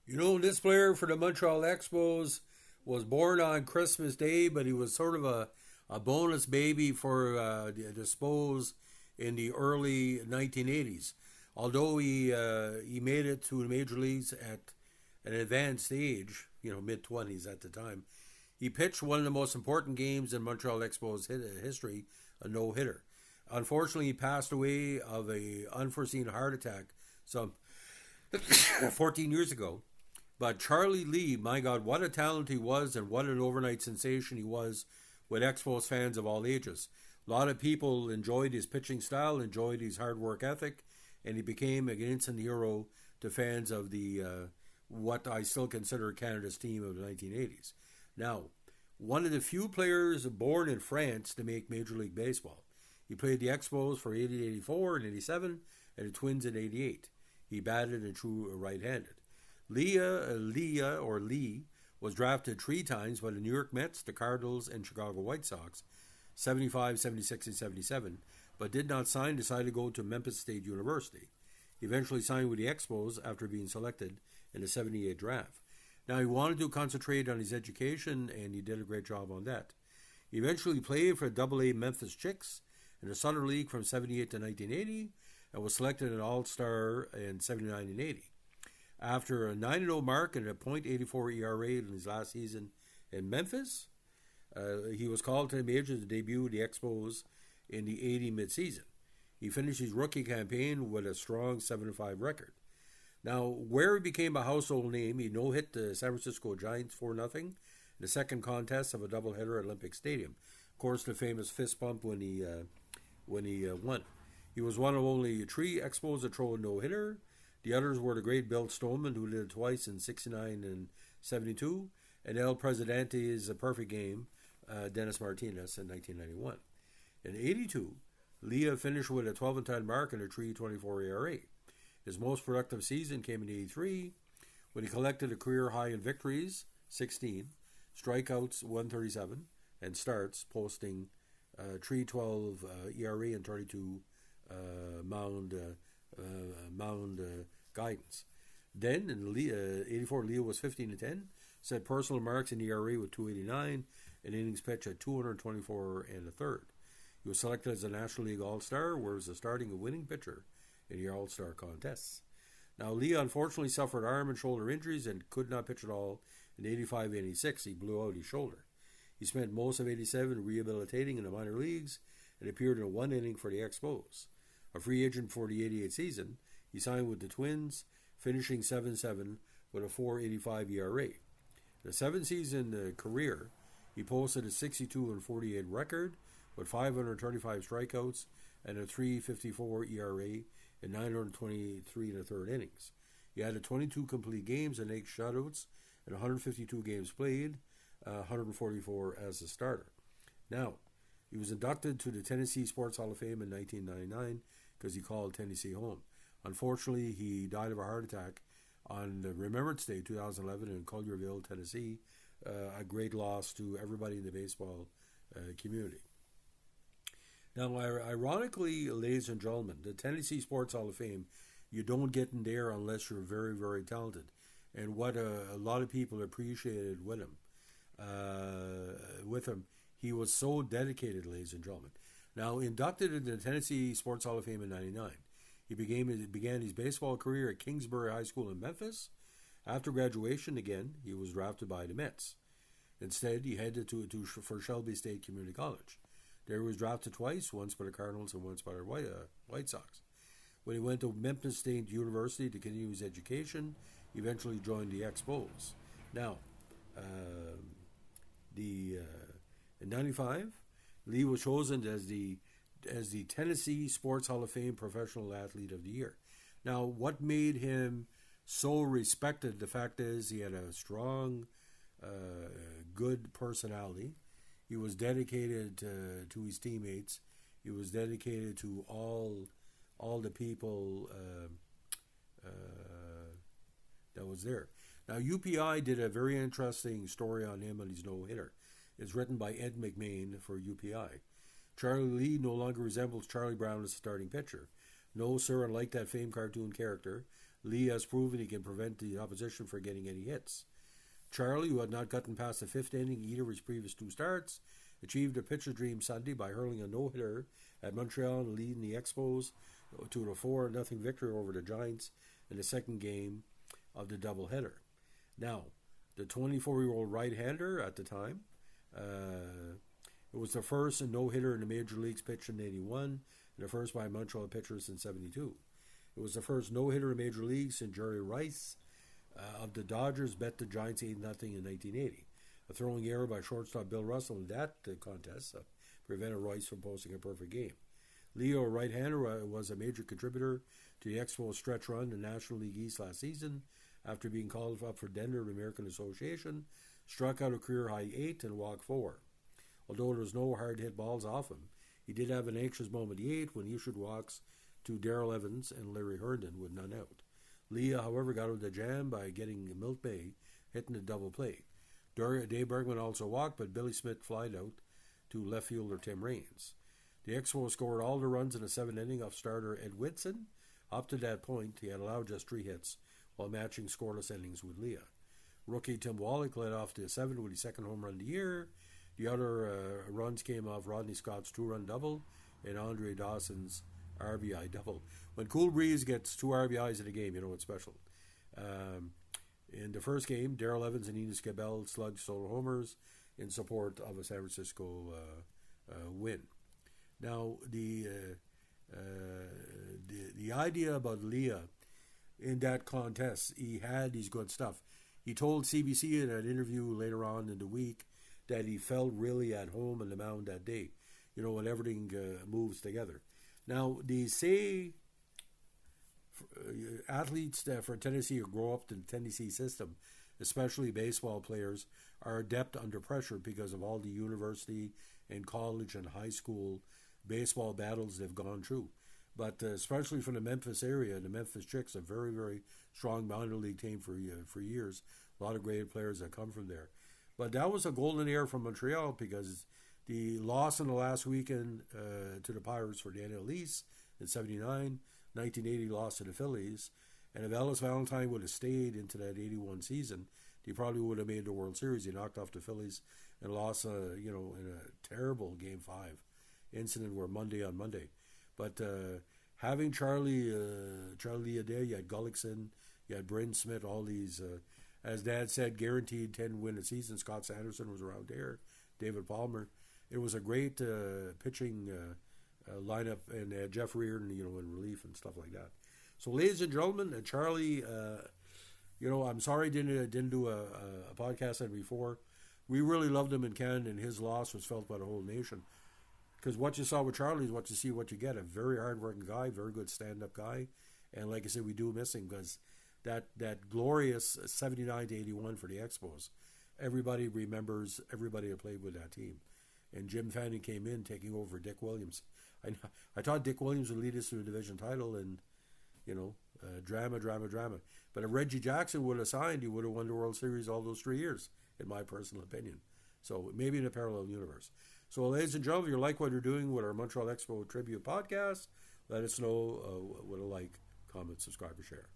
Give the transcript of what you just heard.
This player for the Montreal Expos was born on Christmas Day, but he was sort of a bonus baby for the Expos in the early 1980s. Although he made it to the major leagues at an advanced age, mid 20s at the time, he pitched one of the most important games in Montreal Expos history, a no hitter. Unfortunately, he passed away of a unforeseen heart attack some 14 years ago. But Charlie Lee, my God, what a talent he was and what an overnight sensation he was with Expos fans of all ages. A lot of people enjoyed his pitching style, enjoyed his hard work ethic, and he became an instant hero to fans of the what I still consider Canada's team of the 1980s. Now, one of the few players born in France to make Major League Baseball. He played the Expos for 80, 84, and 87, and the Twins in 88. He batted and threw right-handed. Lee was drafted 3 times by the New York Mets, the Cardinals, and Chicago White Sox, 75, 76, and 77, but did not sign, decided to go to Memphis State University. He eventually signed with the Expos after being selected in the 78 draft. Now, he wanted to concentrate on his education, and he did a great job on that. He eventually played for AA Memphis Chicks in the Southern League from 78 to 1980, and was selected an All-Star in 79 and 80. After a 9-0 mark and a .84 ERA in his last season in Memphis, he was called to the majors to debut the Expos in the 80 midseason. He finished his rookie campaign with a strong 7-5 record. Now, where he became a household name, he no-hit the San Francisco Giants 4-0 in the second contest of a doubleheader at Olympic Stadium. Of course, the famous fist bump when he won. He was one of only 3 Expos to throw a no-hitter. The others were the great Bill Stoneman, who did it twice in 69 and 72, and El Presidente's perfect game, Dennis Martinez, in 1991. In 82, Leah finished with a 12-10 mark and a 3.24 ERA. His most productive season came in 83, when he collected a career high in victories, 16, strikeouts, 137, and starts, posting 3.12 ERA and 32 mound guidance. Then in 84, Leo was 15-10, set personal marks in ERA with 289, and innings pitched at 224 and a third. He was selected as a National League All-Star, where he was starting a winning pitcher in the All-Star contests. Now, Lee unfortunately suffered arm and shoulder injuries and could not pitch at all in 85-86. He blew out his shoulder. He spent most of 87 rehabilitating in the minor leagues and appeared in one inning for the Expos. A free agent for the 88 season, he signed with the Twins, finishing 7-7 with a 4.85 ERA. In a 7-season career, he posted a 62-48 record with 535 strikeouts and a 3.54 ERA in 923 and a third innings. He added 22 complete games and 8 shutouts and 152 games played, 144 as a starter. Now, he was inducted to the Tennessee Sports Hall of Fame in 1999 because he called Tennessee home. Unfortunately, he died of a heart attack on the Remembrance Day 2011 in Collierville, Tennessee, a great loss to everybody in the baseball community. Now, ironically, ladies and gentlemen, the Tennessee Sports Hall of Fame, you don't get in there unless you're very, very talented. And what a lot of people appreciated with him, he was so dedicated, ladies and gentlemen. Now, inducted into the Tennessee Sports Hall of Fame in 1999, he began his baseball career at Kingsbury High School in Memphis. After graduation, again, he was drafted by the Mets. Instead, he headed for Shelby State Community College. There he was drafted twice, once by the Cardinals and once by the White Sox. When he went to Memphis State University to continue his education, he eventually joined the Expos. Now, in 95, Lee was chosen as the Tennessee Sports Hall of Fame Professional Athlete of the Year. Now, what made him so respected, the fact is he had a strong, good personality. He was dedicated to his teammates. He was dedicated to all the people that was there. Now, UPI did a very interesting story on him on his no-hitter. It's written by Ed McMahon for UPI. Charlie Lee no longer resembles Charlie Brown as a starting pitcher. No, sir, unlike that famed cartoon character, Lee has proven he can prevent the opposition from getting any hits. Charlie, who had not gotten past the fifth inning either of his previous two starts, achieved a pitcher's dream Sunday by hurling a no-hitter at Montreal and leading the Expos to a 4-0 victory over the Giants in the second game of the doubleheader. Now, the 24-year-old right-hander at the time, it was the first no-hitter in the major leagues pitched in 81 and the first by Montreal pitcher since 72. It was the first no-hitter in major leagues since Jerry Rice of the Dodgers bet the Giants 8-0 in 1980. A throwing error by shortstop Bill Russell in that contest prevented Rice from posting a perfect game. Leo, a right-hander, was a major contributor to the Expos stretch run in the National League East last season. After being called up for Denver American Association, struck out a career-high 8 and walked 4. Although there was no hard-hit balls off him, he did have an anxious moment in the 8th when he issued walks to Darrell Evans and Larry Herndon with none out. Leah, however, got out of the jam by getting Milt Bay hitting a double play. Dave Bergman also walked, but Billy Smith flied out to left fielder Tim Raines. The Expos scored all the runs in the 7th inning off starter Ed Whitson. Up to that point, he had allowed just 3 hits while matching scoreless innings with Leah. Rookie Tim Wallach led off the 7th with his second home run of the year. The other runs came off Rodney Scott's 2-run double and Andre Dawson's RBI double. When Cool Breeze gets 2 RBIs in a game, you know it's special. In the first game, Darrell Evans and Enos Cabell slugged solo homers in support of a San Francisco win. Now, the idea about Leah in that contest, he had his good stuff. He told CBC in an interview later on in the week that he felt really at home on the mound that day, you know, when everything moves together. Now, they say athletes that for Tennessee who grow up in the Tennessee system, especially baseball players, are adept under pressure because of all the university and college and high school baseball battles they've gone through. But especially from the Memphis area, the Memphis Chicks, a very, very strong minor league team for years. A lot of great players that come from there. But that was a golden era from Montreal because the loss in the last weekend to the Pirates for Daniel Lease in 79, 1980 loss to the Phillies, and if Ellis Valentine would have stayed into that 81 season, he probably would have made the World Series. He knocked off the Phillies and lost, in a terrible Game 5 incident where Monday on Monday. But having Charlie there, you had Gullickson, you had Bryn Smith, all these, as Dad said, guaranteed 10-win a season. Scott Sanderson was around there, David Palmer. It was a great pitching lineup, and Jeff Reardon, in relief and stuff like that. So, ladies and gentlemen, Charlie, I'm sorry I didn't do a podcast on before. We really loved him in Canada, and his loss was felt by the whole nation. Because what you saw with Charlie is what you see, what you get. A very hard-working guy, very good stand-up guy. And like I said, we do miss him because that glorious 79-81 for the Expos, everybody remembers everybody that played with that team. And Jim Fanning came in, taking over Dick Williams. I thought Dick Williams would lead us to a division title, and, drama. But if Reggie Jackson would have signed, he would have won the World Series all those 3 years, in my personal opinion. So maybe in a parallel universe. So, ladies and gentlemen, if you like what you're doing with our Montreal Expo Tribute podcast, let us know with a like, comment, subscribe, or share.